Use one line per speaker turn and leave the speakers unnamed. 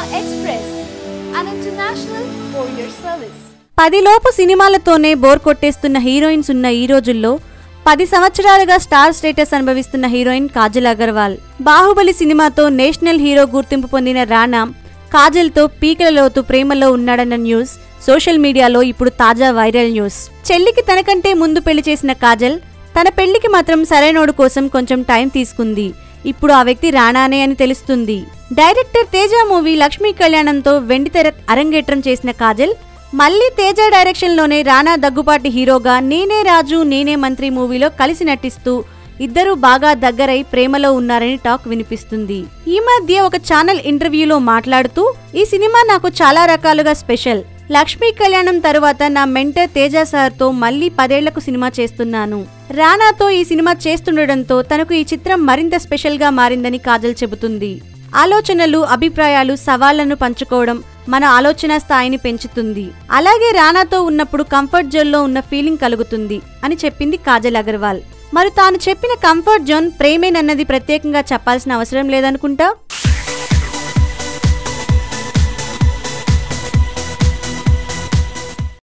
Express, an international courier service.
10 లోపు సినిమాలతోనే bore కొట్టేస్తున్న heroines ఉన్న ఈ రోజుల్లో 10 సంవత్సరాలుగా స్టార్ స్టేటస్ అనుభవిస్తున్న హీరోయిన్ కాజల్ అగర్వాల్. బాహుబలి సినిమాతో నేషనల్ హీరో గుర్తింపు పొందిన రానా కాజల్తో పీకల లోతు ప్రేమలో ఉన్నాడన్న న్యూస్ సోషల్ మీడియాలో ఇప్పుడు తాజా వైరల్ న్యూస్. చెల్లికి తనకంటే ముందు పెళ్లి చేసిన కాజల్ తన పెళ్లికి మాత్రం సరైనోడు కోసం కొంచెం టైం తీసుకుంది. ఇప్పుడు ఆ వ్యక్తి రానానే అని తెలుస్తుంది. డైరెక్టర్ తేజ మూవీ లక్ష్మీ కళ్యాణంతో వెండితెర అరంగేట్రం చేసిన కాజల్ మళ్లీ తేజ డైరెక్షన్ లోనే రానా దగ్గుపాటి హీరోగా నేనే రాజు నేనే మంత్రి మూవీలో కలిసి నటిస్తూ ఇద్దరూ బాగా దగ్గరై ప్రేమలో ఉన్నారని టాక్ వినిపిస్తుంది. ఈ మధ్య ఒక ఛానల్ ఇంటర్వ్యూలో మాట్లాడుతూ ఈ సినిమా నాకు చాలా రకాలుగా స్పెషల్. లక్ష్మీ కళ్యాణం తరువాత నా మెంటర్ తేజ సార్తో మళ్లీ 10 ఏళ్లకు సినిమా చేస్తున్నాను. రానాతో ఈ సినిమా చేస్తుండటంతో తనకు ఈ చిత్రం మరింత స్పెషల్ గా మారిందని కాజల్ చెబుతుంది. ఆలోచనలు, అభిప్రాయాలు, సవాళ్లను పంచుకోవడం మన ఆలోచన స్థాయిని పెంచుతుంది. అలాగే రానాతో ఉన్నప్పుడు కంఫర్ట్ జోన్ లో ఉన్న ఫీలింగ్ కలుగుతుంది అని చెప్పింది కాజల్ అగర్వాల్. మరి తాను చెప్పిన కంఫర్ట్ జోన్ ప్రేమేనన్నది ప్రత్యేకంగా చెప్పాల్సిన అవసరం లేదనుకుంటా.